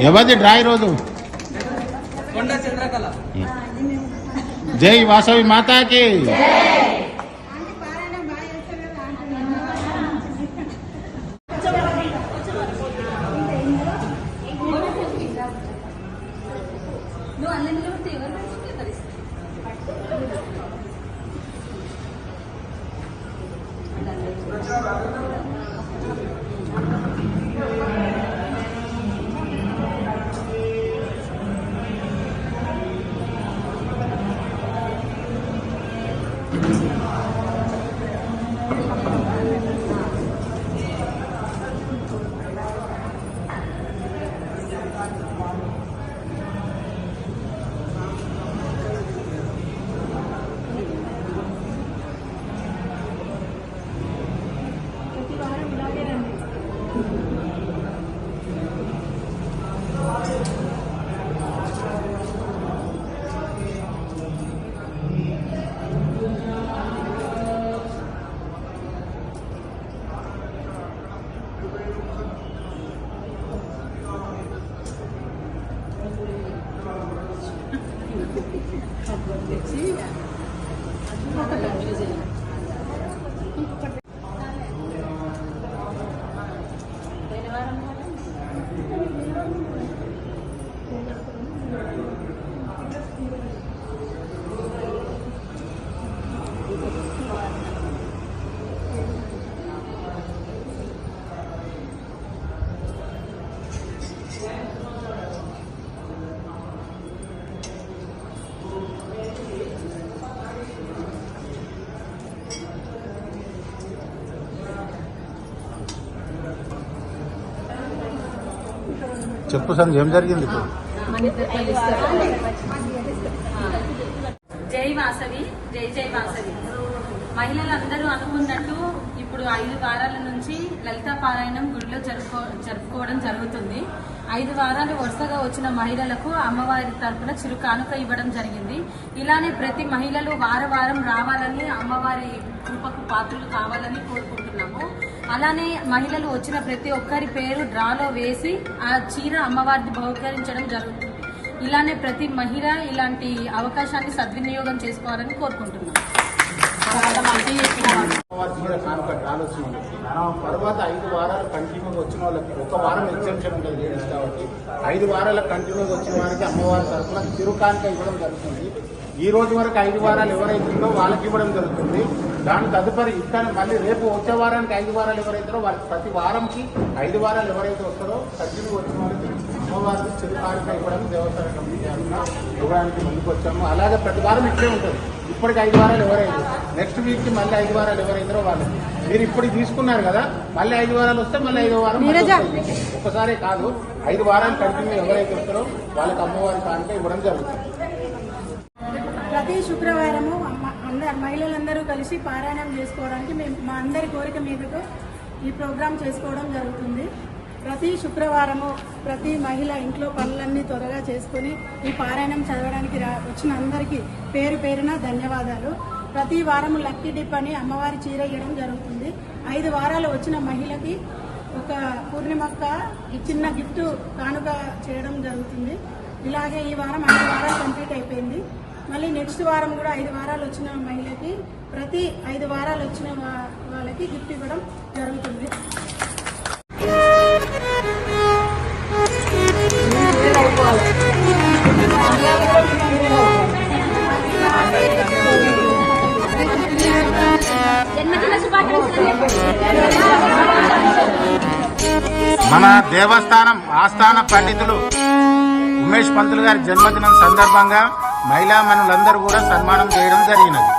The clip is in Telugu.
ఎవరిది డ్రా ఈరోజు? జై వాసవి మాతాకి. చెప్పు సంజయ్, ఏం జరిగింది ఇప్పుడు? జై వాసవి, జై జై వాసవి. మహిళలందరూ అనుకున్నట్టు ఇప్పుడు 5 వారాల నుంచి లలితా పారాయణం గుడిలో జరుపుకోవడం జరుగుతుంది. 5 వారాలు వరుసగా వచ్చిన మహిళలకు అమ్మవారి తరపున చిరు కానుక ఇవ్వడం జరిగింది. ఇలానే ప్రతి మహిళలు వారం రావాలని, అమ్మవారి కృపకు పాత్రలు కావాలని కోరుకుంటున్నాము. అలానే మహిళలు వచ్చిన ప్రతి ఒక్కరి పేరు డ్రాలో వేసి ఆ చీర అమ్మవారిని బహుకరించడం జరుగుతుంది. ఇలానే ప్రతి మహిళ ఇలాంటి అవకాశాన్ని సద్వినియోగం చేసుకోవాలని కోరుకుంటున్నాం. ఆలోచన వాళ్ళకి. తర్వాత 5 వారాలు కంటిన్యూగా వచ్చిన వాళ్ళకి 1 వారం ఎగ్జామ్షన్ ఉంటుంది లేడీస్ కాబట్టి 5 వారాల కంటిన్యూగా వచ్చిన వారికి అమ్మవారి తరఫున చిరుకానిక ఇవ్వడం జరుగుతుంది. ఈ రోజు వరకు 5 వారాలు ఎవరైతుందో వాళ్ళకి ఇవ్వడం జరుగుతుంది. దాని తదుపరి ఇక్కడ మళ్ళీ రేపు వచ్చే వారానికి 5 వారాలు ఎవరైతారో వాళ్ళకి ప్రతి వారంకి 5 వారాలు ఎవరైతే వస్తారో కంటిన్యూ వచ్చిన వాళ్ళకి అమ్మవారికి చిరుకానిక ఇవ్వడం దేవస్థాన కమిటీ ఇవ్వడానికి ముందుకు వచ్చాము. అలాగే ప్రతి వారం ఇట్లే ఉంటుంది. ఇప్పటికి 5 వారాలు ఎవరైతే నెక్స్ట్ వీక్ కి మళ్ళీ 5 వారాలు ఎవరైతారో వాళ్ళకి మీరు ఇప్పుడు తీసుకున్నారు కదా, మళ్ళీ 5 వారాలు వస్తే మళ్ళీ 5వ వారం ఒక్కసారి కాదు 5 వారాలు కంటిన్యూ ఎవరైతే వస్తారో వాళ్ళకి అమ్మవారి కానుక ఇవ్వడం జరుగుతుంది. ప్రతి శుక్రవారము మహిళలందరూ కలిసి పారాయణం చేసుకోవడానికి మేము మా అందరి కోరిక మీదకు ఈ ప్రోగ్రాం చేసుకోవడం జరుగుతుంది. ప్రతి శుక్రవారము ప్రతి మహిళ ఇంట్లో పనులన్నీ త్వరగా చేసుకుని ఈ పారాయణం చదవడానికి వచ్చిన అందరికీ పేరు పేరున ధన్యవాదాలు. ప్రతి వారము లక్కీ డిప్ అని అమ్మవారి చీర ఇవ్వడం జరుగుతుంది. 5 వారాలు వచ్చిన మహిళకి ఒక పూర్ణిమక్క చిన్న గిఫ్ట్ కానుక చేయడం జరుగుతుంది. ఇలాగే ఈ వారం 5 వారాలు కంప్లీట్ అయిపోయింది. మళ్ళీ నెక్స్ట్ వారం కూడా 5 వారాలు వచ్చిన మహిళకి ప్రతి 5 వారాలు వచ్చిన వాళ్ళకి గిఫ్ట్ ఇవ్వడం జరుగుతుంది. మన దేవస్థానం ఆస్థాన పండితులు ఉమేష్ పంతులు గారి జన్మదినం సందర్భంగా మహిళా మనులందరూ కూడా సన్మానం చేయడం జరిగినది.